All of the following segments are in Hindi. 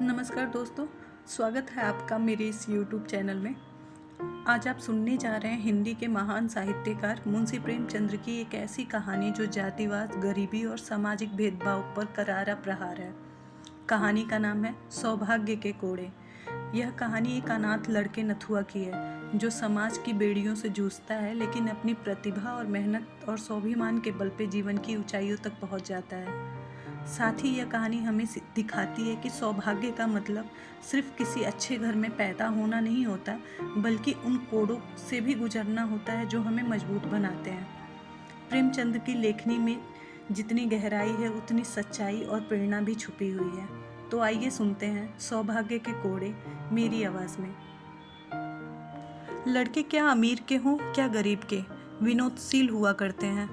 नमस्कार दोस्तों, स्वागत है आपका मेरे इस YouTube चैनल में। आज आप सुनने जा रहे हैं हिंदी के महान साहित्यकार मुंशी प्रेमचंद्र की एक ऐसी कहानी जो जातिवाद, गरीबी और सामाजिक भेदभाव पर करारा प्रहार है। कहानी का नाम है सौभाग्य के कोड़े। यह कहानी एक अनाथ लड़के नथुआ की है जो समाज की बेड़ियों से जूझता है, लेकिन अपनी प्रतिभा और मेहनत और स्वाभिमान के बल पे जीवन की ऊंचाइयों तक पहुंच जाता है। साथ ही यह कहानी हमें दिखाती है कि सौभाग्य का मतलब सिर्फ किसी अच्छे घर में पैदा होना नहीं होता, बल्कि उन कोड़ों से भी गुजरना होता है जो हमें मजबूत बनाते हैं। प्रेमचंद की लेखनी में जितनी गहराई है उतनी सच्चाई और प्रेरणा भी छुपी हुई है। तो आइए सुनते हैं सौभाग्य के कोड़े मेरी आवाज़ में। लड़के क्या अमीर के हों क्या गरीब के, विनोदशील हुआ करते हैं।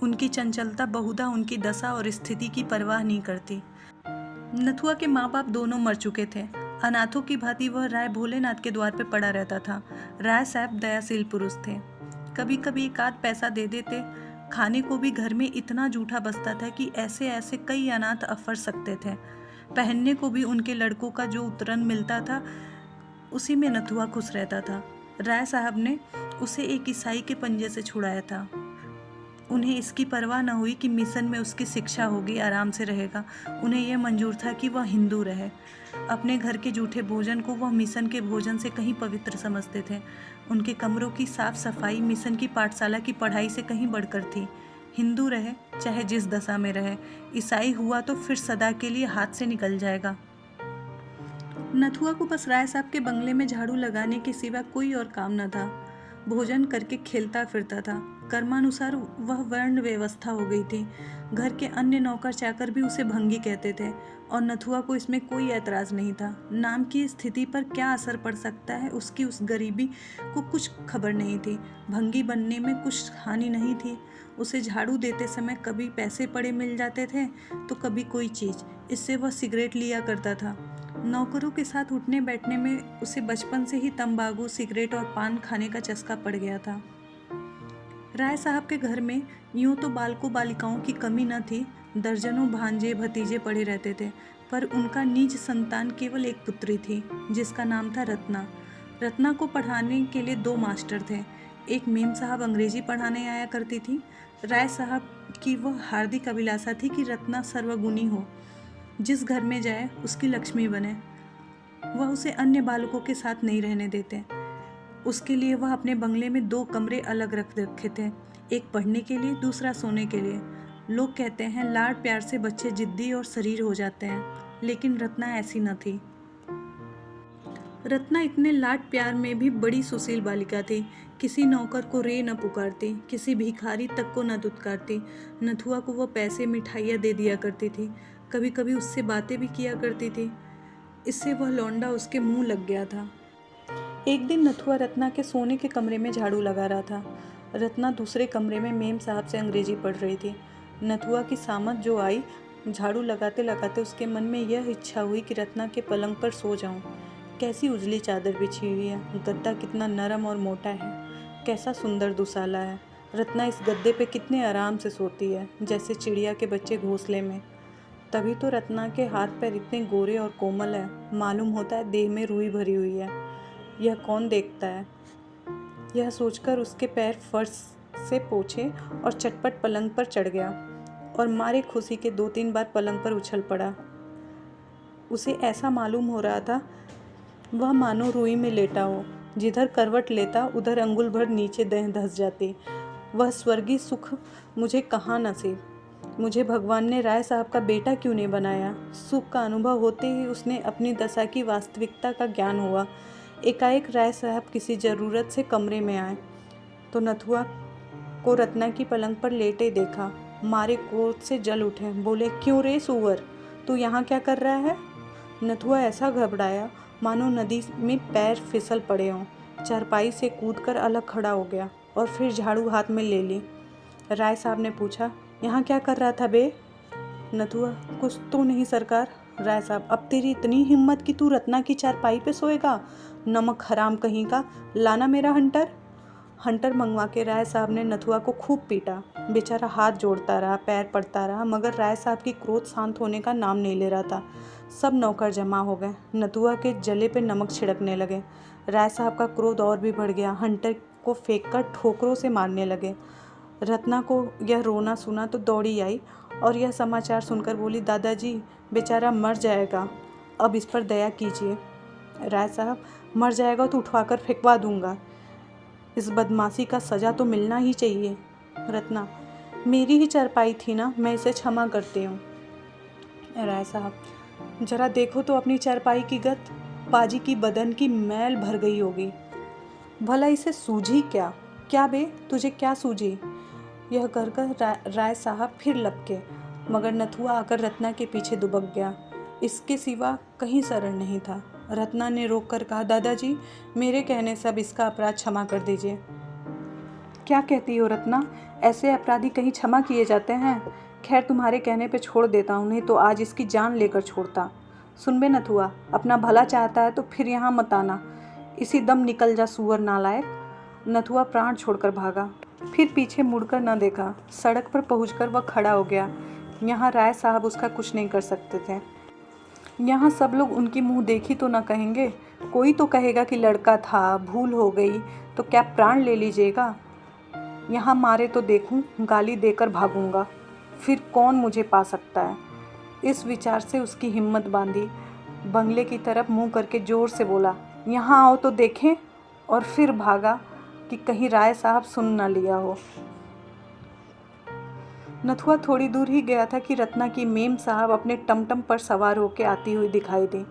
उनकी चंचलता बहुधा उनकी दशा और स्थिति की परवाह नहीं करती। नथुआ के माँ बाप दोनों मर चुके थे। अनाथों की भांति वह राय भोलेनाथ के द्वार पे पड़ा रहता था। राय साहब दयाशील पुरुष थे। कभी कभी एक आध पैसा दे देते। खाने को भी घर में इतना जूठा बचता था कि ऐसे ऐसे कई अनाथ अफर सकते थे। पहनने को भी उनके लड़कों का जो उतरन मिलता था उसी में नथुआ खुश रहता था। राय साहब ने उसे एक ईसाई के पंजे से छुड़ाया था। उन्हें इसकी परवाह न हुई कि मिशन में उसकी शिक्षा होगी, आराम से रहेगा। उन्हें यह मंजूर था कि वह हिंदू रहे। अपने घर के जूठे भोजन को वह मिशन के भोजन से कहीं पवित्र समझते थे। उनके कमरों की साफ सफाई मिशन की पाठशाला की पढ़ाई से कहीं बढ़कर थी। हिंदू रहे चाहे जिस दशा में रहे, ईसाई हुआ तो फिर सदा के लिए हाथ से निकल जाएगा। नथुआ को बस राय साहब के बंगले में झाड़ू लगाने के सिवा कोई और काम न था। भोजन करके खेलता फिरता था। कर्मानुसार वह वर्ण व्यवस्था हो गई थी। घर के अन्य नौकर चाकर भी उसे भंगी कहते थे और नथुआ को इसमें कोई ऐतराज नहीं था। नाम की स्थिति पर क्या असर पड़ सकता है, उसकी उस गरीबी को कुछ खबर नहीं थी। भंगी बनने में कुछ हानि नहीं थी। उसे झाड़ू देते समय कभी पैसे पड़े मिल जाते थे तो कभी कोई चीज़। इससे वह सिगरेट लिया करता था। नौकरों के साथ उठने बैठने में उसे बचपन से ही तंबाकू, सिगरेट और पान खाने का चस्का पड़ गया था। राय साहब के घर में यूं तो बालकों बालिकाओं की कमी न थी। दर्जनों भांजे भतीजे पड़े रहते थे, पर उनका निज संतान केवल एक पुत्री थी जिसका नाम था रत्ना। रत्ना को पढ़ाने के लिए दो मास्टर थे। एक मेम साहब अंग्रेजी पढ़ाने आया करती थी। राय साहब की वह हार्दिक अभिलाषा थी कि रत्ना सर्वगुणी हो, जिस घर में जाए उसकी लक्ष्मी बने। वह उसे अन्य बालकों के साथ नहीं रहने देते। उसके लिए वह अपने बंगले में दो कमरे अलग रख रखे थे, एक पढ़ने के लिए, दूसरा सोने के लिए। लोग कहते हैं लाड प्यार से बच्चे जिद्दी और शरीर हो जाते हैं, लेकिन रत्ना ऐसी न थी। रत्ना इतने लाड प्यार में भी बड़ी सुशील बालिका थी। किसी नौकर को रे न पुकारती, किसी भिखारी तक को न दुत्कारती। नथुआ को वह पैसे मिठाइयाँ दे दिया करती थी। कभी कभी उससे बातें भी किया करती थी। इससे वह लौंडा उसके मुंह लग गया था। एक दिन नथुआ रत्ना के सोने के कमरे में झाड़ू लगा रहा था। रत्ना दूसरे कमरे में मेम साहब से अंग्रेजी पढ़ रही थी। नथुआ की सामत जो आई, झाड़ू लगाते लगाते उसके मन में यह इच्छा हुई कि रत्ना के पलंग पर सो जाऊं। कैसी उजली चादर बिछी हुई है, गद्दा कितना नरम और मोटा है, कैसा सुंदर दुसाला है। रत्ना इस गद्दे पे कितने आराम से सोती है, जैसे चिड़िया के बच्चे घोंसले में। तभी तो रत्ना के हाथ पैर इतने गोरे और कोमल है, मालूम होता है देह में रूई भरी हुई है। यह कौन देखता है? यह सोचकर उसके पैर फर्श से पोंछे और चटपट पलंग पर चढ़ गया और मारे खुशी के 2-3 बार पलंग पर उछल पड़ा। उसे ऐसा मालूम हो रहा था वह मानो रूई में लेटा हो। जिधर करवट लेता उधर अंगुल भर नीचे देह धंस जाती। वह स्वर्गीय सुख मुझे कहाँ नसीब। मुझे भगवान ने राय साहब का बेटा क्यों नहीं बनाया। सुख का अनुभव होते ही उसने अपनी दशा की वास्तविकता का ज्ञान हुआ। एकाएक राय साहब किसी ज़रूरत से कमरे में आए तो नथुआ को रत्ना की पलंग पर लेटे देखा। मारे क्रोध से जल उठे। बोले, क्यों रे सूअर, तू यहाँ क्या कर रहा है? नथुआ ऐसा घबराया मानो नदी में पैर फिसल पड़े हों। चारपाई से कूदकर अलग खड़ा हो गया और फिर झाड़ू हाथ में ले ली। राय साहब ने पूछा, यहाँ क्या कर रहा था बे? नथुआ, कुछ तो नहीं सरकार। राय साहब, अब तेरी इतनी हिम्मत कि तू रत्ना की चारपाई पे सोएगा? नमक हराम कहीं का, लाना मेरा हंटर। हंटर मंगवा के राय साहब ने नथुआ को खूब पीटा। बेचारा हाथ जोड़ता रहा, पैर पड़ता रहा, मगर राय साहब की क्रोध शांत होने का नाम नहीं ले रहा था। सब नौकर जमा हो गए। नथुआ के जले पे नमक छिड़कने लगे। राय साहब का क्रोध और भी बढ़ गया। हंटर को फेंककर ठोकरों से मारने लगे। रत्ना को यह रोना सुना तो दौड़ी आई और यह समाचार सुनकर बोली, दादाजी बेचारा मर जाएगा, अब इस पर दया कीजिए। राय साहब, मर जाएगा तो उठवाकर फेंकवा दूंगा, इस बदमाशी का सज़ा तो मिलना ही चाहिए। रत्ना, मेरी ही चारपाई थी ना, मैं इसे क्षमा करती हूँ। राय साहब, जरा देखो तो अपनी चारपाई की गत, पाजी की बदन की मैल भर गई होगी। भला इसे सूझी क्या? क्या बे, तुझे क्या सूझी? यह कहकर राय साहब फिर लपके, मगर नथुआ आकर रत्ना के पीछे दुबक गया। इसके सिवा कहीं शरण नहीं था। रत्ना ने रोक कर कहा, दादाजी मेरे कहने से अब इसका अपराध क्षमा कर दीजिए। क्या कहती हो रत्ना? ऐसे अपराधी कहीं क्षमा किए जाते हैं? खैर तुम्हारे कहने पे छोड़ देता हूँ, नहीं तो आज इसकी जान लेकर छोड़ता। सुन बे नथुआ, अपना भला चाहता है तो फिर यहाँ मत आना, इसी दम निकल जा सुअर नालायक। नथुआ प्राण छोड़कर भागा, फिर पीछे मुड़कर न देखा। सड़क पर पहुंचकर वह खड़ा हो गया। यहाँ राय साहब उसका कुछ नहीं कर सकते थे। यहाँ सब लोग उनकी मुंह देखी तो न कहेंगे, कोई तो कहेगा कि लड़का था, भूल हो गई, तो क्या प्राण ले लीजिएगा? यहाँ मारे तो देखूं, गाली देकर भागूंगा, फिर कौन मुझे पा सकता है। इस विचार से उसकी हिम्मत बांधी, बंगले की तरफ मुंह करके जोर से बोला, यहाँ आओ तो देखें, और फिर भागा कि कहीं राय साहब सुन न लिया हो। नथुआ थोड़ी दूर ही गया था कि रत्ना की मेम साहब अपने टमटम पर सवार होकर आती हुई दिखाई दी।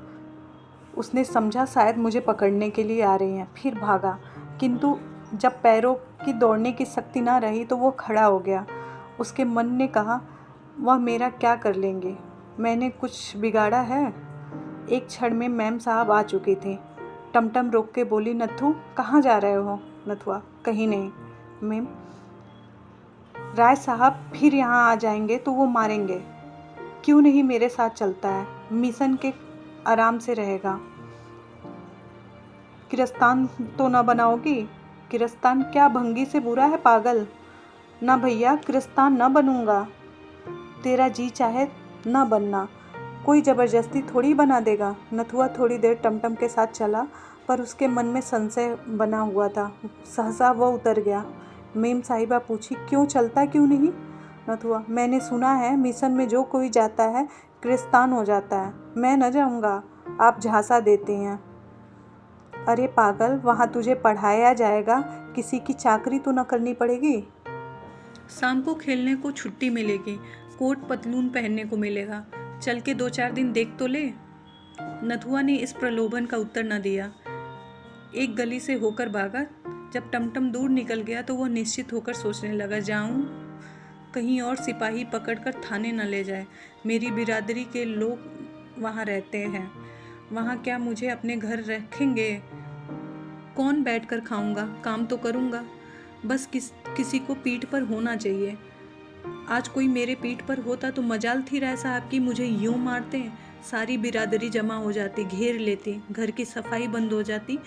उसने समझा शायद मुझे पकड़ने के लिए आ रही हैं, फिर भागा, किंतु जब पैरों की दौड़ने की शक्ति ना रही तो वो खड़ा हो गया। उसके मन ने कहा, वह मेरा क्या कर लेंगे, मैंने कुछ बिगाड़ा है? एक क्षण में मैम साहब आ चुकी थी। टमटम रोक के बोली, नथु कहाँ जा रहे हो? नथुआ, कहीं नहीं मैम। राय साहब फिर यहाँ आ जाएंगे तो वो मारेंगे, क्यों नहीं मेरे साथ चलता है, मिशन के आराम से रहेगा। किरस्तान तो न बनाओगी? किरस्तान क्या भंगी से बुरा है पागल? ना भैया, किरस्तान न बनूंगा, तेरा जी चाहे न बनना, कोई ज़बरदस्ती थोड़ी बना देगा। नथुआ थोड़ी देर टमटम के साथ चला, पर उसके मन में संशय बना हुआ था। सहसा वह उतर गया। मेम साहिबा पूछी, क्यों चलता क्यों नहीं? नथुआ, मैंने सुना है मिशन में जो कोई जाता है किरस्तान हो जाता है, मैं न जाऊँगा, आप झांसा देते हैं। अरे पागल, वहाँ तुझे पढ़ाया जाएगा, किसी की चाकरी तो न करनी पड़ेगी। शाम को खेलने को छुट्टी मिलेगी, कोट पतलून पहनने को मिलेगा, चल के 2-4 दिन देख तो ले। नथुआ ने इस प्रलोभन का उत्तर न दिया। एक गली से होकर भागा। जब टमटम दूर निकल गया तो वह निश्चित होकर सोचने लगा, जाऊं कहीं और सिपाही पकड़कर थाने न ले जाए। मेरी बिरादरी के लोग वहाँ रहते हैं, वहाँ क्या मुझे अपने घर रखेंगे? कौन बैठकर खाऊंगा? काम तो करूंगा, बस किसी को पीठ पर होना चाहिए। आज कोई मेरे पीठ पर होता तो मजाल थी राय साहब की मुझे यूं मारते। सारी बिरादरी जमा हो जाती, घेर लेती, घर की सफाई बंद हो जाती,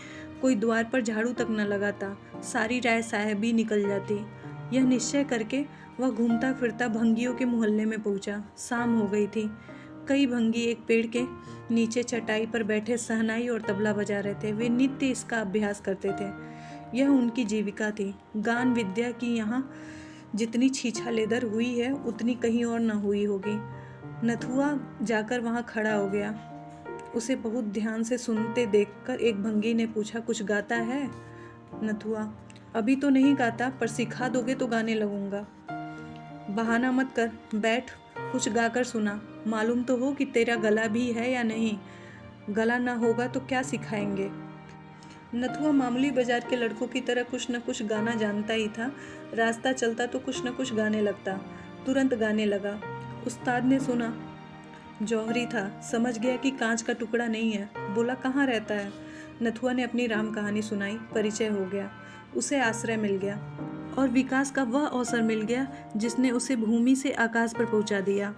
कोई द्वार पर झाड़ू तक न लगाता, सारी राय साहबी निकल जाती। यह निश्चय करके वह घूमता फिरता भंगियों के मोहल्ले में पहुंचा। शाम हो गई थी। कई भंगी एक पेड़ के नीचे चटाई पर बैठे शहनाई और तबला बजा रहे थे। वे नित्य इसका अभ्यास करते थे, यह उनकी जीविका थी। गान विद्या की यहाँ जितनी छीछा लेदर हुई है उतनी कहीं और न हुई होगी। नथुआ जाकर वहाँ खड़ा हो गया। उसे बहुत ध्यान से सुनते देखकर एक भंगी ने पूछा, कुछ गाता है? नथुआ, अभी तो नहीं गाता, पर सिखा दोगे तो गाने लगूंगा। बहाना मत कर, बैठ, कुछ गाकर सुना, मालूम तो हो कि तेरा गला भी है या नहीं। गला ना होगा तो क्या सिखाएंगे? नथुआ मामूली बाजार के लड़कों की तरह कुछ न कुछ गाना जानता ही था। रास्ता चलता तो कुछ न कुछ गाने लगता। तुरंत गाने लगा। उस्ताद ने सुना, जौहरी था, समझ गया कि कांच का टुकड़ा नहीं है। बोला, कहाँ रहता है? नथुआ ने अपनी राम कहानी सुनाई। परिचय हो गया, उसे आश्रय मिल गया और विकास का वह अवसर मिल गया जिसने उसे भूमि से आकाश पर पहुंचा दिया।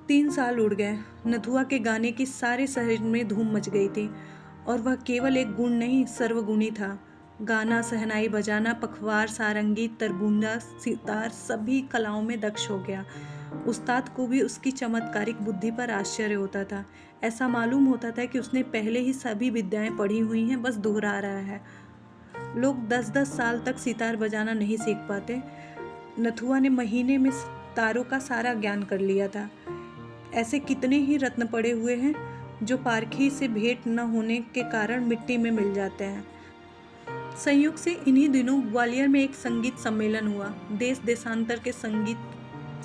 3 साल उड़ गए। नथुआ के गाने की सारे शहर में धूम मच गई थी और वह केवल एक गुण नहीं, सर्वगुणी था। गाना, सहनाई बजाना, पखवार, सारंगी, तरबूंजा, सितार, सभी कलाओं में दक्ष हो गया। उस्ताद को भी उसकी चमत्कारिक बुद्धि पर आश्चर्य होता था। ऐसा मालूम होता था कि उसने पहले ही सभी विद्याएं पढ़ी हुई हैं, बस दोहरा रहा है। लोग 10-10 साल तक सितार बजाना नहीं सीख पाते। नथुआ ने महीने में तारों का सारा ज्ञान कर लिया था। ऐसे कितने ही रत्न पड़े हुए हैं जो पारखी से भेंट न होने के कारण मिट्टी में मिल जाते हैं। संयोग से इन्हीं दिनों ग्वालियर में एक संगीत सम्मेलन हुआ। देश देशांतर के संगीत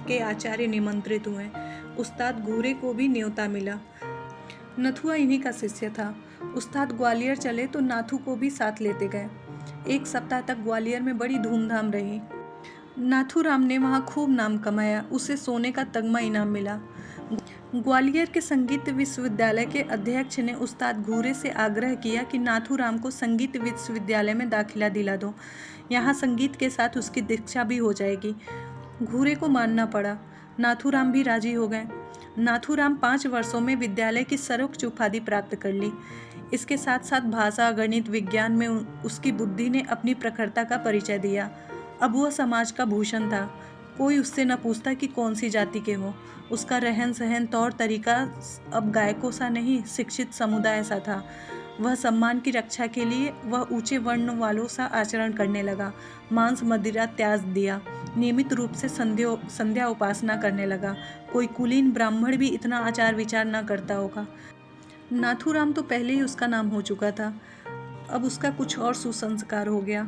के आचार्य निमंत्रित हुए। उस्ताद घूरे को भी न्योता मिला। नथुआ इन्हीं का शिष्य था। उस्ताद ग्वालियर चले तो नाथू को भी साथ लेते गए। 1 सप्ताह तक ग्वालियर में बड़ी धूमधाम रही। नाथूराम ने वहाँ खूब नाम कमाया। उसे सोने का तगमा इनाम मिला। ग्वालियर के संगीत विश्वविद्यालय के अध्यक्ष ने उस्ताद घूरे से आग्रह किया कि नाथूराम को संगीत विश्वविद्यालय में दाखिला दिला दो। यहाँ संगीत के साथ उसकी दीक्षा भी हो जाएगी। घूरे को मानना पड़ा। नाथूराम भी राजी हो गए। नाथूराम 5 वर्षों में विद्यालय की सर्वोच्च उपाधि प्राप्त कर ली। इसके साथ साथ भाषा, गणित, विज्ञान में उसकी बुद्धि ने अपनी प्रखरता का परिचय दिया। अब वह समाज का भूषण था। कोई उससे न पूछता कि कौन सी जाति के हो। उसका रहन सहन, तौर तरीका अब गायकों सा नहीं, शिक्षित समुदाय सा था। वह सम्मान की रक्षा के लिए वह ऊंचे वर्ण वालों सा आचरण करने लगा। मांस मदिरा त्याग दिया। नियमित रूप से संध्या उपासना करने लगा। कोई कुलीन ब्राह्मण भी इतना आचार विचार न करता होगा। नाथूराम तो पहले ही उसका नाम हो चुका था। अब उसका कुछ और सुसंस्कार हो गया।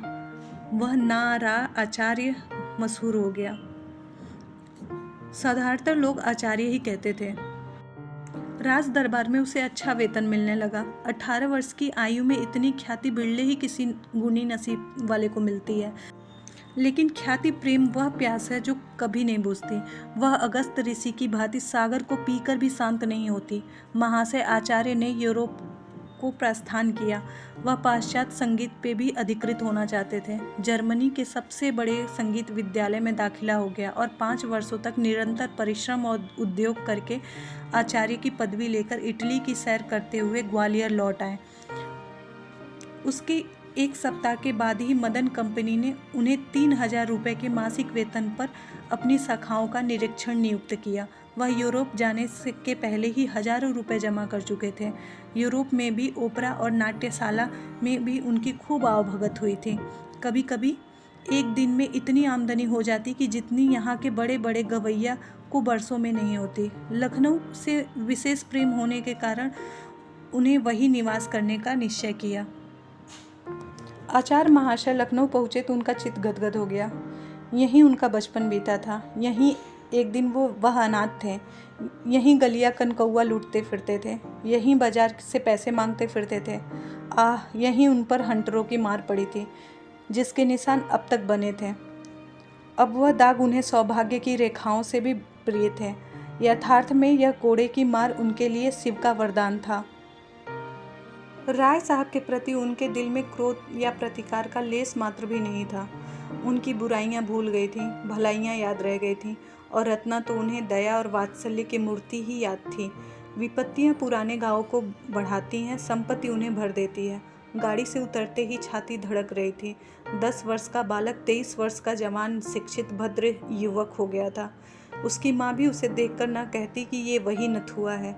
वह नारा आचार्य मशहूर हो गया। साधारणतः लोग आचार्य ही कहते थे। राज दरबार में उसे अच्छा वेतन मिलने लगा। 18 वर्ष की आयु में इतनी ख्याति बिरले ही किसी गुणी नसीब वाले को मिलती है। लेकिन ख्याति प्रेम वह प्यास है जो कभी नहीं बुझती। वह अगस्त ऋषि की भांति सागर को पीकर भी शांत नहीं होती। महाशय आचार्य ने यूरोप को प्रस्थान किया। वह पाश्चात्य संगीत पे भी अधिकृत होना चाहते थे। जर्मनी के सबसे बड़े संगीत विद्यालय में दाखिला हो गया और 5 वर्षों तक निरंतर परिश्रम और उद्योग करके आचार्य की पदवी लेकर इटली की सैर करते हुए ग्वालियर लौट आए। उसके 1 सप्ताह के बाद ही मदन कंपनी ने उन्हें 3000 रुपये के मासिक वेतन पर अपनी शाखाओं का निरीक्षण नियुक्त किया। वह यूरोप जाने से के पहले ही हजारों रुपए जमा कर चुके थे। यूरोप में भी ओपेरा और नाट्यशाला में भी उनकी खूब आवभगत हुई थी। कभी कभी एक दिन में इतनी आमदनी हो जाती कि जितनी यहाँ के बड़े बड़े गवैया को बरसों में नहीं होती। लखनऊ से विशेष प्रेम होने के कारण उन्हें वही निवास करने का निश्चय किया। आचार्य महाशय लखनऊ पहुँचे तो उनका चित्त गदगद हो गया। यहीं उनका बचपन बीता था। यहीं एक दिन वह अनाथ थे। यहीं गलिया कनकौआ लूटते फिरते थे। यहीं बाजार से पैसे मांगते फिरते थे। यहीं उन पर हंटरों की मार पड़ी थी, जिसके निशान अब तक बने थे। अब वह दाग उन्हें सौभाग्य की रेखाओं से भी प्रिय थे। यथार्थ में यह कोड़े की मार उनके लिए शिव का वरदान था। राय साहब के प्रति उनके दिल में क्रोध या प्रतिकार का लेस मात्र भी नहीं था। उनकी बुराइयां भूल गई थीं, भलाइयां याद रह गई थीं, और रत्ना तो उन्हें दया और वात्सल्य की मूर्ति ही याद थी। विपत्तियां पुराने गांवों को बढ़ाती हैं, संपत्ति उन्हें भर देती है। गाड़ी से उतरते ही छाती धड़क रही थी। 10 वर्ष का बालक 23 वर्ष का जवान शिक्षित भद्र युवक हो गया था। उसकी माँ भी उसे देखकर न कहती कि ये वही नथुआ है।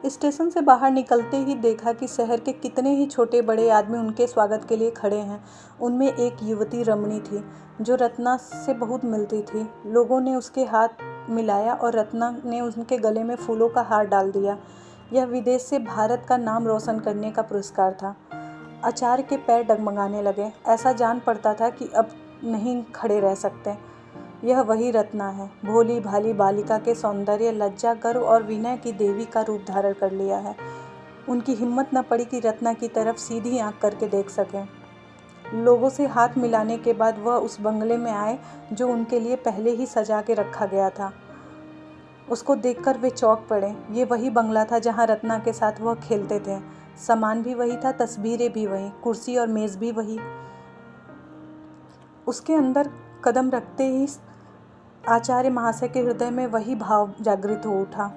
स्टेशन से बाहर निकलते ही देखा कि शहर के कितने ही छोटे बड़े आदमी उनके स्वागत के लिए खड़े हैं। उनमें एक युवती रमणी थी जो रत्ना से बहुत मिलती थी। लोगों ने उसके हाथ मिलाया और रत्ना ने उनके गले में फूलों का हार डाल दिया। यह विदेश से भारत का नाम रोशन करने का पुरस्कार था। आचार्य के पैर डगमगाने लगे। ऐसा जान पड़ता था कि अब नहीं खड़े रह सकते। यह वही रत्ना है। भोली भाली बालिका के सौंदर्य, लज्जा, गर्व और विनय की देवी का रूप धारण कर लिया है। उनकी हिम्मत न पड़ी कि रत्ना की तरफ सीधी आंख करके देख सकें। लोगों से हाथ मिलाने के बाद वह उस बंगले में आए जो उनके लिए पहले ही सजा के रखा गया था। उसको देखकर वे चौंक पड़े। ये वही बंगला था जहाँ रत्ना के साथ वह खेलते थे। सामान भी वही था, तस्वीरें भी वही, कुर्सी और मेज़ भी वही। उसके अंदर कदम रखते ही आचार्य महाशय के हृदय में वही भाव जागृत हो उठा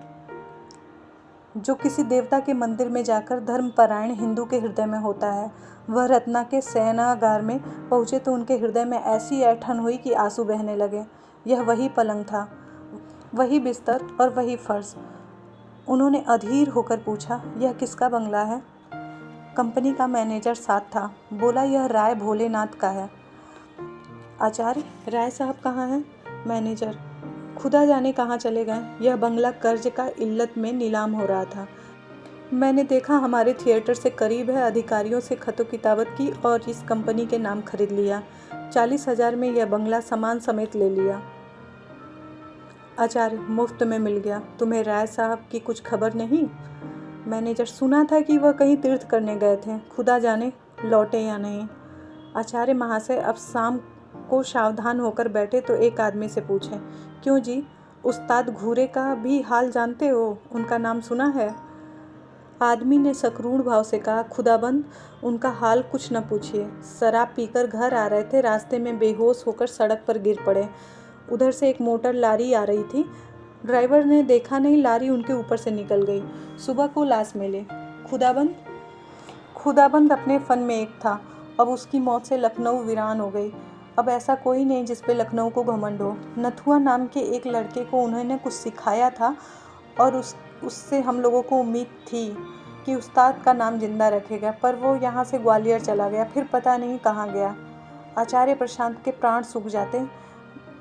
जो किसी देवता के मंदिर में जाकर धर्मपरायण हिंदू के हृदय में होता है। वह रत्ना के शयनागार में पहुँचे तो उनके हृदय में ऐसी ऐंठन हुई कि आंसू बहने लगे। यह वही पलंग था, वही बिस्तर और वही फर्श। उन्होंने अधीर होकर पूछा, यह किसका बंगला है? कंपनी का मैनेजर साथ था। बोला, यह राय भोलेनाथ का है। आचार्य, राय साहब कहाँ हैं? मैनेजर, खुदा जाने कहाँ चले गए। यह बंगला कर्ज का इल्लत में नीलाम हो रहा था। मैंने देखा हमारे थिएटर से करीब है, अधिकारियों से खतो किताबत की और इस कंपनी के नाम खरीद लिया। 40,000 में यह बंगला सामान समेत ले लिया। आचार्य, मुफ्त में मिल गया। तुम्हें राय साहब की कुछ खबर नहीं? मैनेजर, सुना था कि वह कहीं तीर्थ करने गए थे, खुदा जाने लौटे या नहीं। आचार्य महाशय अब शाम को सावधान होकर बैठे तो एक आदमी से पूछे, क्यों जी, उस्ताद घूरे का भी हाल जानते हो? उनका नाम सुना है? आदमी ने सकरूण भाव से कहा, खुदाबंद उनका हाल कुछ न पूछिए। शराब पीकर घर आ रहे थे, रास्ते में बेहोश होकर सड़क पर गिर पड़े। उधर से एक मोटर लारी आ रही थी, ड्राइवर ने देखा नहीं, लारी उनके ऊपर से निकल गई। सुबह को लाश मिले। खुदाबंद अपने फन में एक था। अब उसकी मौत से लखनऊ वीरान हो गई। अब ऐसा कोई नहीं जिस पे लखनऊ को घमंड हो। नथुआ नाम के एक लड़के को उन्होंने कुछ सिखाया था और उससे हम लोगों को उम्मीद थी कि उस्ताद का नाम जिंदा रखेगा, पर वो यहाँ से ग्वालियर चला गया, फिर पता नहीं कहाँ गया। आचार्य प्रशांत के प्राण सूख जाते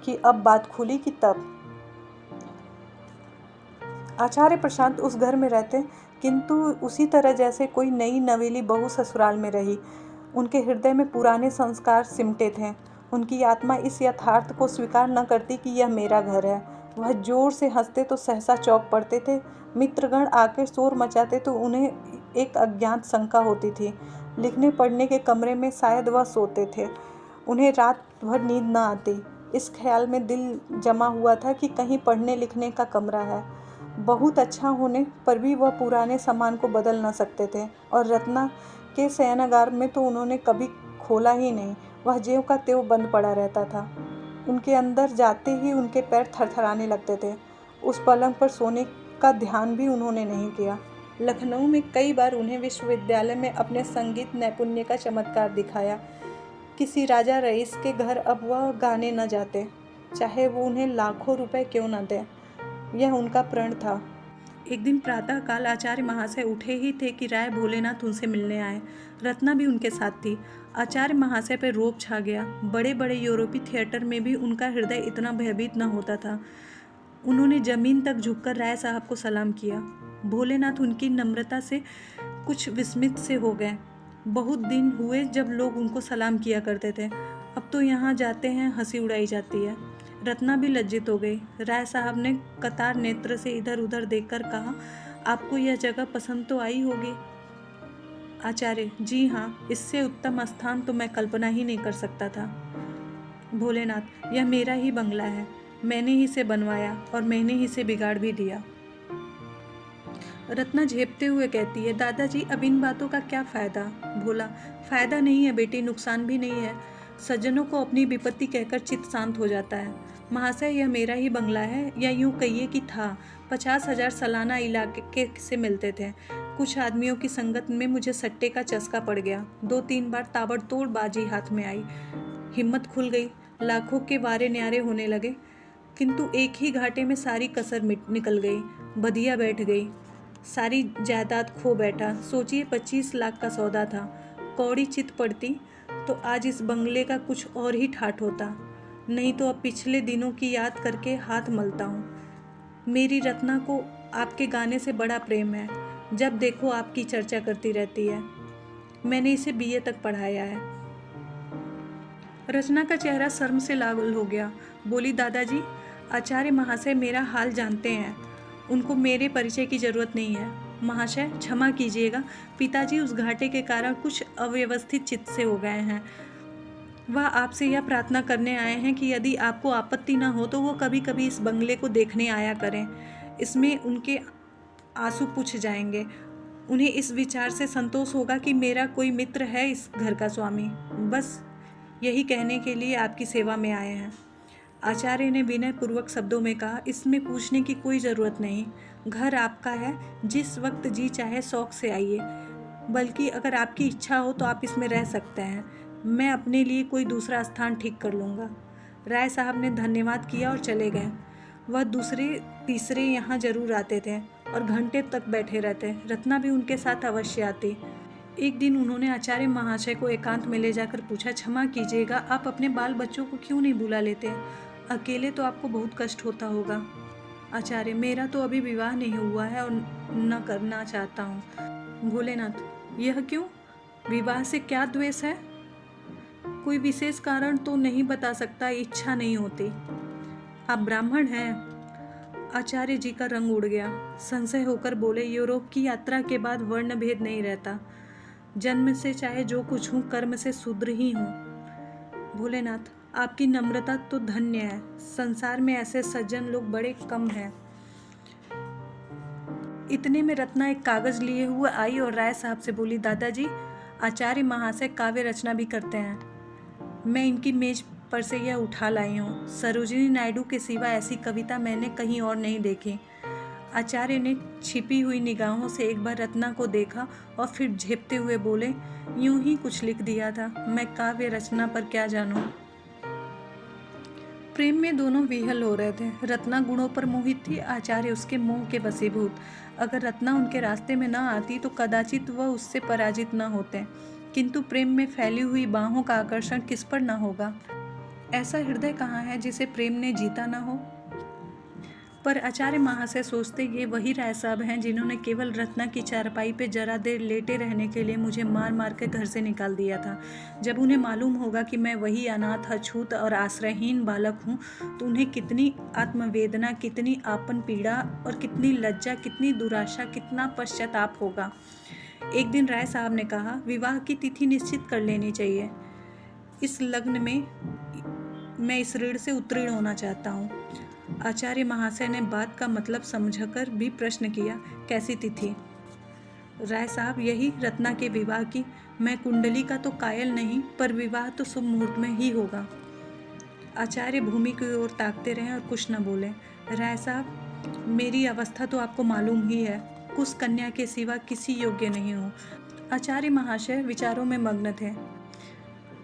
कि अब बात खुली कि तब। आचार्य प्रशांत उस घर में रहते, किंतु उसी तरह जैसे कोई नई नवेली बहू ससुराल में रही। उनके हृदय में पुराने संस्कार सिमटे थे। उनकी आत्मा इस यथार्थ को स्वीकार न करती कि यह मेरा घर है। वह जोर से हंसते तो सहसा चौंक पड़ते थे। मित्रगण आकर शोर मचाते तो उन्हें एक अज्ञात शंका होती थी। लिखने पढ़ने के कमरे में शायद वह सोते थे। उन्हें रात भर नींद न आती। इस ख्याल में दिल जमा हुआ था कि कहीं पढ़ने लिखने का कमरा है। बहुत अच्छा होने पर भी वह पुराने सामान को बदल न सकते थे। और रत्ना के शयनागार में तो उन्होंने कभी खोला ही नहीं। वह ज्यों का त्यों बंद पड़ा रहता था। उनके अंदर जाते ही उनके पैर थरथराने लगते थे। उस पलंग पर सोने का ध्यान भी उन्होंने नहीं किया। लखनऊ में कई बार उन्हें विश्वविद्यालय में अपने संगीत नैपुण्य का चमत्कार दिखाया। किसी राजा रईस के घर अब वह गाने न जाते, चाहे वो उन्हें लाखों रुपए क्यों न दें। यह उनका प्रण था। एक दिन प्रातःकाल आचार्य महाशय उठे ही थे कि राय भोलेनाथ उनसे मिलने आए। रत्ना भी उनके साथ थी। आचार्य महाशय पर रोब छा गया। बड़े बड़े यूरोपीय थिएटर में भी उनका हृदय इतना भयभीत न होता था। उन्होंने जमीन तक झुककर राय साहब को सलाम किया। भोलेनाथ उनकी नम्रता से कुछ विस्मित से हो गए। बहुत दिन हुए जब लोग उनको सलाम किया करते थे, अब तो यहाँ जाते हैं हंसी उड़ाई जाती है। रत्ना भी लज्जित हो गई। राय साहब ने कतार नेत्र से इधर उधर देखकर कहा, आपको यह जगह पसंद तो आई होगी? आचार्य, जी हाँ, इससे उत्तम स्थान तो मैं कल्पना ही नहीं कर सकता था। भोलेनाथ, यह मेरा ही बंगला है। मैंने ही इसे बनवाया और मैंने ही इसे बिगाड़ भी दिया। रत्ना झेपते हुए कहती है, दादाजी अब इन बातों का क्या फ़ायदा? भोला, फ़ायदा नहीं है बेटी, नुकसान भी नहीं है। सज्जनों को अपनी विपत्ति कहकर चित्त शांत हो जाता है। महाशय, यह मेरा ही बंगला है, या यूँ कहिए कि था। 50,000 सालाना इलाके से मिलते थे। कुछ आदमियों की संगत में मुझे सट्टे का चस्का पड़ गया। 2-3 बार ताबड़तोड़ बाजी हाथ में आई। हिम्मत खुल गई, लाखों के वारे न्यारे होने लगे, किंतु एक ही घाटे में सारी कसर निकल गई। बधिया बैठ गई, सारी जायदाद खो बैठा। सोचिए 25 लाख का सौदा था। कौड़ी चित पड़ती तो आज इस बंगले का कुछ और ही ठाठ होता। नहीं तो अब पिछले दिनों की याद करके हाथ मलता हूँ। मेरी रत्ना को आपके गाने से बड़ा प्रेम है। जब देखो आपकी चर्चा करती रहती है। मैंने इसे बीए तक पढ़ाया है। रचना का चेहरा शर्म से लाल हो गया। बोली, दादाजी, आचार्य महाशय मेरा हाल जानते हैं। उनको मेरे परिचय की जरूरत नहीं है। महाशय क्षमा कीजिएगा, पिताजी उस घाटे के कारण कुछ अव्यवस्थित चित्त से हो गए हैं। वह आपसे यह प्रार्थना करने आए हैं कि यदि आपको आपत्ति न हो तो वो कभी कभी इस बंगले को देखने आया करें। इसमें उनके आंसू पुछ जाएंगे। उन्हें इस विचार से संतोष होगा कि मेरा कोई मित्र है इस घर का स्वामी। बस यही कहने के लिए आपकी सेवा में आए हैं। आचार्य ने विनय पूर्वक शब्दों में कहा, इसमें पूछने की कोई ज़रूरत नहीं। घर आपका है, जिस वक्त जी चाहे शौक से आइए। बल्कि अगर आपकी इच्छा हो तो आप इसमें रह सकते हैं। मैं अपने लिए कोई दूसरा स्थान ठीक कर लूँगा। राय साहब ने धन्यवाद किया और चले गए। वह दूसरे तीसरे यहाँ जरूर आते थे और घंटे तक बैठे रहते। रत्ना भी उनके साथ अवश्य आती। एक दिन उन्होंने आचार्य महाशय को एकांत में ले जाकर पूछा, क्षमा कीजिएगा, आप अपने बाल बच्चों को क्यों नहीं बुला लेते? अकेले तो आपको बहुत कष्ट होता होगा। आचार्य, मेरा तो अभी विवाह नहीं हुआ है और न करना चाहता हूँ। भोलेनाथ, यह क्यों? विवाह से क्या द्वेष है? कोई विशेष कारण तो नहीं बता सकता, इच्छा नहीं होती। आप ब्राह्मण हैं? आचार्य जी का रंग उड़ गया। संशय होकर बोले, यूरोप की यात्रा के बाद वर्ण भेद नहीं रहता। जन्म से चाहे जो कुछ हूँ, कर्म से शूद्र ही हूँ। भोलेनाथ, आपकी नम्रता तो धन्य है। संसार में ऐसे सज्जन लोग बड़े कम हैं। इतने में रत्ना एक कागज लिए हुए आई और राय साहब से बोली, दादाजी, आचार्य महाशय काव्य रचना भी करते हैं। मैं इनकी मेज पर से यह उठा लाई हूँ। सरोजिनी नायडू के सिवा ऐसी कविता मैंने कहीं और नहीं देखी। आचार्य ने छिपी हुई निगाहों से एक बार रत्ना को देखा और फिर झेपते हुए बोले, यूं ही कुछ लिख दिया था, मैं काव्य रचना पर क्या जानूं। प्रेम में दोनों विहल हो रहे थे। रत्ना गुणों पर मोहित थी, आचार्य उसके मोह के वशीभूत। अगर रत्ना उनके रास्ते में न आती तो कदाचित वह उससे पराजित न होते, किंतु प्रेम में फैली हुई बाहों का आकर्षण किस पर न होगा? ऐसा हृदय कहाँ है जिसे प्रेम ने जीता न हो? पर आचार्य महाशय सोचते, ये वही राय साहब हैं जिन्होंने केवल रत्ना की चारपाई पे जरा देर लेटे रहने के लिए मुझे मार मार के घर से निकाल दिया था। जब उन्हें मालूम होगा कि मैं वही अनाथ, अछूत और आश्रयहीन बालक हूँ, तो उन्हें कितनी आत्मवेदना, कितनी आपन पीड़ा और कितनी लज्जा, कितनी दुराशा, कितना पश्चाताप होगा। एक दिन राय साहब ने कहा, विवाह की तिथि निश्चित कर लेनी चाहिए। इस लग्न में मैं इस ऋण से उत्तीर्ण होना चाहता हूँ। आचार्य महाशय ने बात का मतलब समझकर भी प्रश्न किया, कैसी तिथि? राय साहब, यही रत्ना के विवाह की। मैं कुंडली का तो कायल नहीं, पर विवाह तो शुभ मुहूर्त में ही होगा। आचार्य भूमि की ओर ताकते रहे और कुछ न बोले। राय साहब, मेरी अवस्था तो आपको मालूम ही है। कुछ कन्या के सिवा किसी योग्य नहीं हूँ। आचार्य महाशय विचारों में मग्न थे।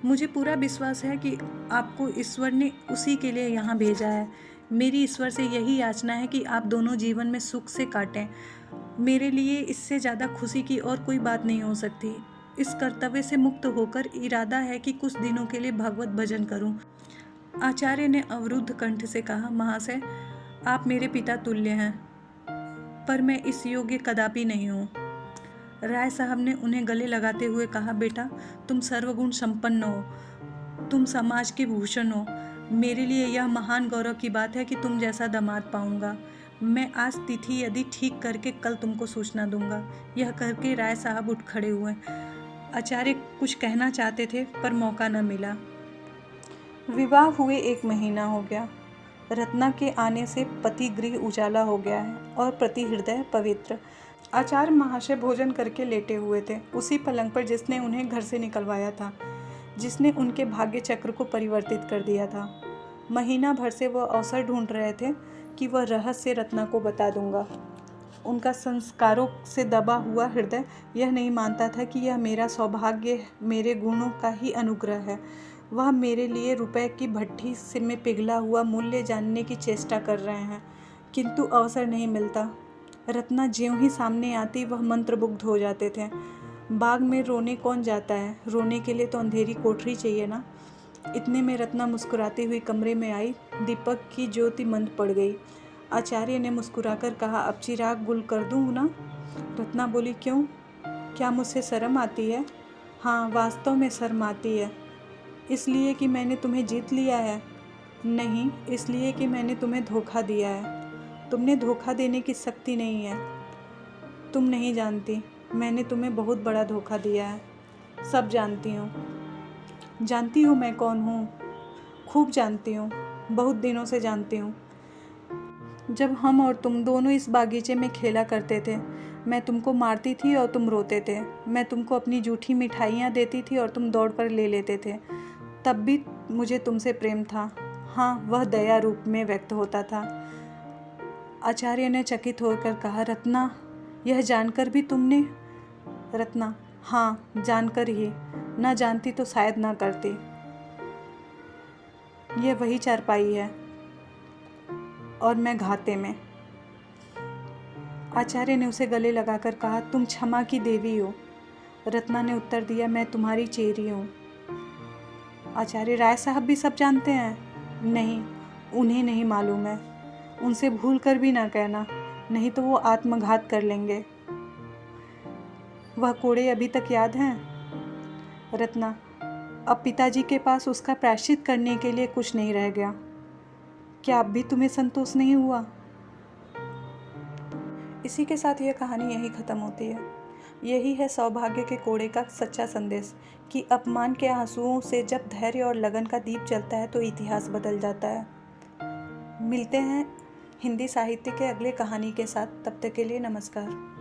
मुझे पूरा विश्वास है कि आपको ईश्वर ने उसी के लिए यहाँ भेजा है। मेरी ईश्वर से यही याचना है कि आप दोनों जीवन में सुख से काटें। मेरे लिए इससे ज़्यादा खुशी की और कोई बात नहीं हो सकती। इस कर्तव्य से मुक्त होकर इरादा है कि कुछ दिनों के लिए भगवत भजन करूं। आचार्य ने अवरुद्ध कंठ से कहा, महाशय, आप मेरे पिता तुल्य हैं, पर मैं इस योग्य कदापि नहीं हूँ। राय साहब ने उन्हें गले लगाते हुए कहा, बेटा, तुम सर्वगुण संपन्न हो, तुम समाज के भूषण हो। मेरे लिए यह महान गौरव की बात है कि तुम जैसा दामाद पाऊंगा। मैं आज तिथि यदि ठीक करके कल तुमको सूचना दूंगा। यह करके राय साहब उठ खड़े हुए। आचार्य कुछ कहना चाहते थे, पर मौका न मिला। विवाह हुए 1 महीना हो गया। रत्ना के आने से पति गृह उजाला हो गया है और प्रति हृदय पवित्र। आचार्य महाशय भोजन करके लेटे हुए थे, उसी पलंग पर जिसने उन्हें घर से निकलवाया था, जिसने उनके भाग्य चक्र को परिवर्तित कर दिया था। महीना भर से वह अवसर ढूंढ रहे थे कि वह रहस्य रत्ना को बता दूंगा। उनका संस्कारों से दबा हुआ हृदय यह नहीं मानता था कि यह मेरा सौभाग्य, मेरे गुणों का ही अनुग्रह है। वह मेरे लिए रुपए की भट्ठी से में पिघला हुआ मूल्य जानने की चेष्टा कर रहे हैं, किंतु अवसर नहीं मिलता। रत्ना ज्यों ही सामने आती वह मंत्रमुग्ध हो जाते थे। बाग में रोने कौन जाता है? रोने के लिए तो अंधेरी कोठरी चाहिए ना। इतने में रत्ना मुस्कुराती हुई कमरे में आई। दीपक की ज्योति मंद पड़ गई। आचार्य ने मुस्कुराकर कहा, अब चिराग गुल कर दूँ ना? रत्ना बोली, क्यों? क्या मुझसे शर्म आती है? हाँ, वास्तव में शर्म आती है। इसलिए कि मैंने तुम्हें जीत लिया है? नहीं, इसलिए कि मैंने तुम्हें धोखा दिया है। तुमने धोखा देने की शक्ति नहीं है। तुम नहीं जानती, मैंने तुम्हें बहुत बड़ा धोखा दिया है। सब जानती हूँ। जानती हूँ मैं कौन हूँ, खूब जानती हूँ, बहुत दिनों से जानती हूँ। जब हम और तुम दोनों इस बागीचे में खेला करते थे, मैं तुमको मारती थी और तुम रोते थे। मैं तुमको अपनी जूठी मिठाइयाँ देती थी और तुम दौड़ कर ले लेते थे। तब भी मुझे तुमसे प्रेम था। हाँ, वह दया रूप में व्यक्त होता था। आचार्य ने चकित होकर कहा, रत्ना, यह जानकर भी तुमने? रत्ना, हाँ, जानकर ही। न जानती तो शायद न करती। यह वही चारपाई है। और मैं घाते में। आचार्य ने उसे गले लगाकर कहा, तुम क्षमा की देवी हो। रत्ना ने उत्तर दिया, मैं तुम्हारी चेरी हूँ। आचार्य, राय साहब भी सब जानते हैं? नहीं, उन्हें नहीं मालूम है। उनसे भूल कर भी ना कहना, नहीं तो वो आत्मघात कर लेंगे। वह कोड़े अभी तक याद हैं? रत्ना, अब पिताजी के पास उसका प्रायश्चित करने के लिए कुछ नहीं रह गया। क्या अब भी तुम्हें संतोष नहीं हुआ? इसी के साथ यह कहानी यहीं ख़त्म होती है। यही है सौभाग्य के कोड़े का सच्चा संदेश कि अपमान के आंसुओं से जब धैर्य और लगन का दीप जलता है तो इतिहास बदल जाता है। मिलते हैं हिंदी साहित्य के अगले कहानी के साथ। तब तक के लिए नमस्कार।